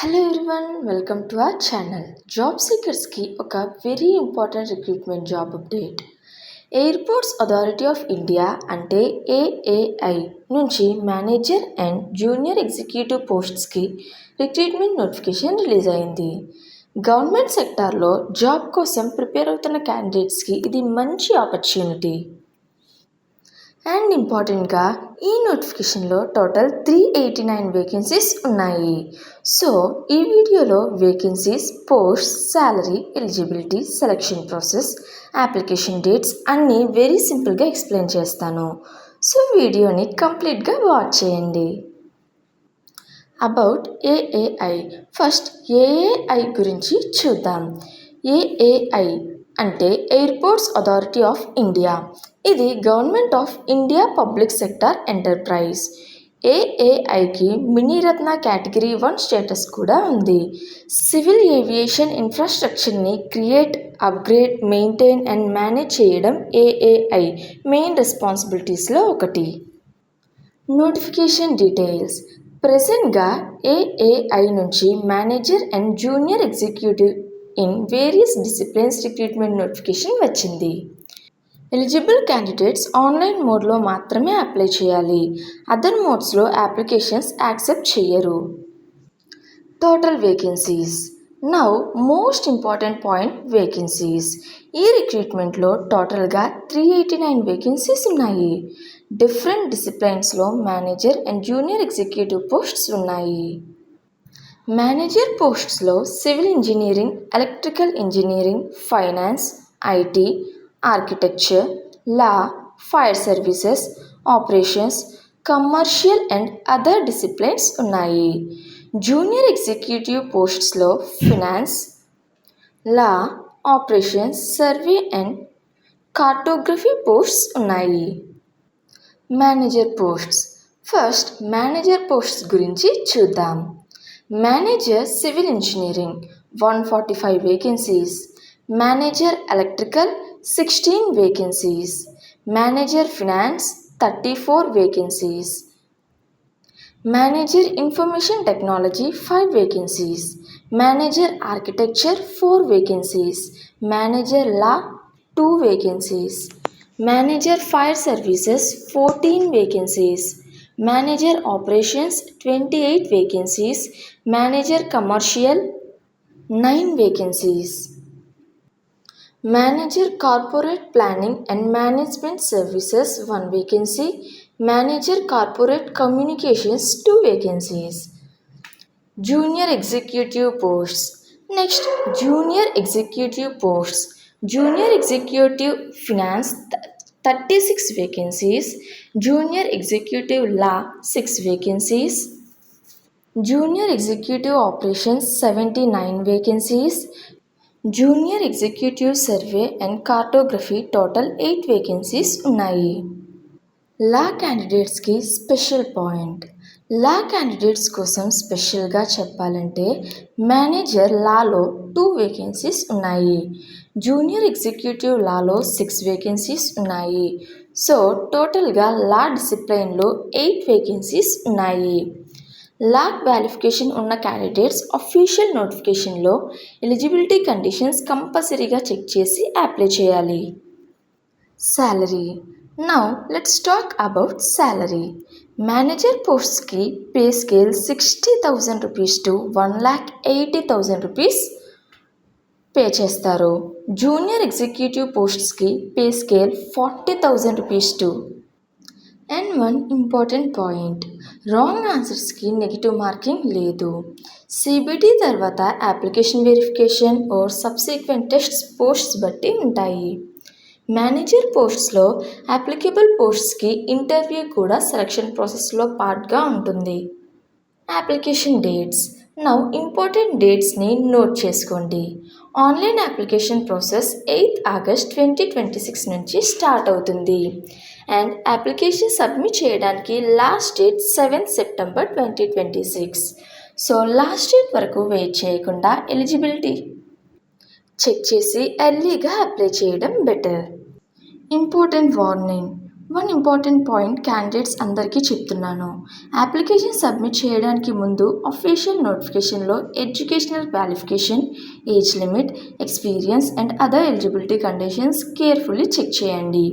Hello everyone, welcome to our channel. Job సీకర్స్కి ఒక very important recruitment job update. Airports authority of India అంటే AAI నుంచి manager and junior executive పోస్ట్స్కి recruitment notification release అయింది. Government సెక్టార్లో job కోసం prepare అవుతున్న క్యాండిడేట్స్కి ఇది మంచి ఆపర్చునిటీ. అండ్ ఇంపార్టెంట్గా ఈ నోటిఫికేషన్లో టోటల్ 389 వేకెన్సీస్ ఉన్నాయి. సో ఈ వీడియోలో vacancies, post, salary, eligibility, selection process, application dates అన్నీ వెరీ సింపుల్గా ఎక్స్ప్లెయిన్ చేస్తాను. సో వీడియోని కంప్లీట్గా వాచ్ చేయండి. About AAI. ఫస్ట్ ఏఏఐ గురించి చూద్దాం. ఏఏఐ అంటే ఎయిర్పోర్ట్స్ అథారిటీ ఆఫ్ ఇండియా. ఇది government of India public sector enterprise. ఏఏఐకి మినీరత్న కేటగిరీ 1 స్టేటస్ కూడా ఉంది. సివిల్ ఏవియేషన్ ఇన్ఫ్రాస్ట్రక్చర్ని create, upgrade, maintain and manage చేయడం ఏఏఐ మెయిన్ రెస్పాన్సిబిలిటీస్లో ఒకటి. Notification details. ప్రెజెంట్గా ఏఏఐ నుంచి manager and junior executive in various disciplines recruitment notification వచ్చింది. ఎలిజిబుల్ క్యాండిడేట్స్ ఆన్లైన్ మోడ్లో మాత్రమే అప్లై చేయాలి. అదర్ మోడ్స్లో అప్లికేషన్స్ యాక్సెప్ట్ చేయరు. Total vacancies. Now most important point, vacancies. ఈ రిక్రూట్మెంట్లో టోటల్గా 389 వేకెన్సీస్ ఉన్నాయి. డిఫరెంట్ డిసిప్లైన్స్లో manager and junior executive posts ఉన్నాయి. మేనేజర్ పోస్ట్స్లో civil engineering, electrical engineering, finance, IT, architecture, law, fire services, operations, commercial and other disciplines ఉన్నాయి. Junior executive పోస్ట్స్లో finance, law, operations, survey and cartography posts ఉన్నాయి. Manager posts. First manager posts గురించి చూద్దాం. Manager civil engineering 145 vacancies. Manager electrical 16 vacancies. Manager finance 34 vacancies. Manager information technology 5 vacancies. Manager architecture 4 vacancies. Manager law 2 vacancies. Manager fire services 14 vacancies. Manager operations 28 vacancies. Manager commercial 9 vacancies. Manager corporate planning and management services 1 vacancy. Manager corporate communications 2 vacancies. Junior executive posts. Next junior executive posts. Junior executive finance 36 vacancies. Junior executive law 6 vacancies. Junior executive operations 79 vacancies. Junior executive survey and cartography total 8 vacancies ఉన్నాయి. లా క్యాండిడేట్స్కి special point. లా candidates కోసం స్పెషల్గా చెప్పాలంటే manager లాలో 2 vacancies ఉన్నాయి. Junior executive లాలో 6 vacancies ఉన్నాయి. So టోటల్గా లా డిసిప్లైన్లో 8 vacancies ఉన్నాయి. Law qualification ఉన్న క్యాండిడేట్స్ అఫీషియల్ నోటిఫికేషన్లో ఎలిజిబిలిటీ కండిషన్స్ కంపల్సరీగా చెక్ చేసి అప్లై చేయాలి. Salary. Now let's talk about salary. Manager పోస్ట్స్కి pay scale 60,000 rupees to 1,80,000 rupees pay చేస్తారు. జూనియర్ ఎగ్జిక్యూటివ్ పోస్ట్స్కి pay scale 40,000 rupees to. And one important point, wrong ఆన్సర్స్కి negative marking లేదు. CBT తర్వాత application verification or subsequent tests posts బట్టి ఉంటాయి. Manager పోస్ట్స్లో applicable పోస్ట్స్కి ఇంటర్వ్యూ కూడా సెలక్షన్ ప్రాసెస్లో పార్ట్గా ఉంటుంది. Application dates. నౌ ఇంపార్టెంట్ డేట్స్ని నోట్ చేసుకోండి. ఆన్లైన్ అప్లికేషన్ ప్రాసెస్ 8 ఆగస్ట్ 2026 నుంచి స్టార్ట్ అవుతుంది. అండ్ అప్లికేషన్ సబ్మిట్ చేయడానికి last date 7 September 2026. So last date వరకు వెయిట్ చేయకుండా ఎలిజిబిలిటీ చెక్ చేసి ఎర్లీగా అప్లై చేయడం better. Important warning. One important point candidates అందరికీ చెప్తున్నాను. అప్లికేషన్ సబ్మిట్ చేయడానికి ముందు అఫీషియల్ నోటిఫికేషన్లో educational qualification, age limit, experience and other eligibility conditions carefully check చేయండి.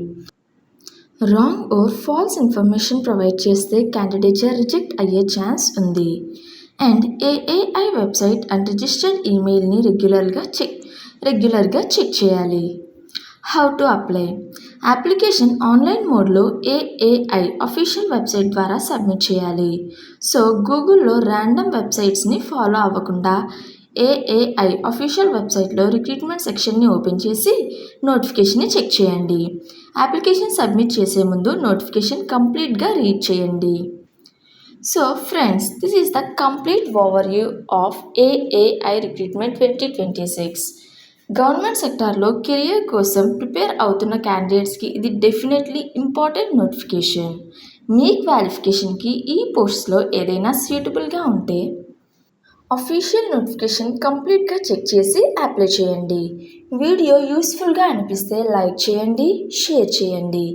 Wrong or false information provide చేస్తే క్యాండిడేచర్ రిజెక్ట్ అయ్యే ఛాన్స్ ఉంది. And AAI website and registered ఈమెయిల్ని రెగ్యులర్గా చెక్ చేయాలి. How to apply? Application online మోడ్లో AAI official website ద్వారా submit చేయాలి. సో గూగుల్లో ర్యాండమ్ వెబ్సైట్స్ని ఫాలో అవ్వకుండా ఏఏఐ అఫీషియల్ వెబ్సైట్లో రిక్రూట్మెంట్ సెక్షన్ని ఓపెన్ చేసి నోటిఫికేషన్ని చెక్ చేయండి. అప్లికేషన్ సబ్మిట్ చేసే ముందు నోటిఫికేషన్ కంప్లీట్గా రీడ్ చేయండి. So friends, this is the complete overview of AAI recruitment 2026. Government సెక్టార్లో కెరియర్ కోసం ప్రిపేర్ అవుతున్న క్యాండిడేట్స్కి ఇది డెఫినెట్లీ ఇంపార్టెంట్ నోటిఫికేషన్. మీ క్వాలిఫికేషన్కి ఈ పోస్ట్స్లో ఏదైనా సూటబుల్గా ఉంటే అఫీషియల్ నోటిఫికేషన్ కంప్లీట్గా చెక్ చేసి అప్లై చేయండి. వీడియో యూస్ఫుల్గా అనిపిస్తే లైక్ చేయండి, షేర్ చేయండి.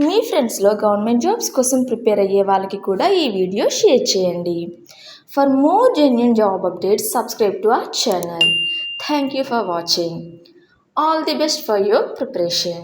మీ ఫ్రెండ్స్లో గవర్నమెంట్ జాబ్స్ కోసం ప్రిపేర్ అయ్యే వాళ్ళకి కూడా ఈ వీడియో షేర్ చేయండి. For more genuine job updates, subscribe to our channel. Thank you for watching. All the best for your preparation.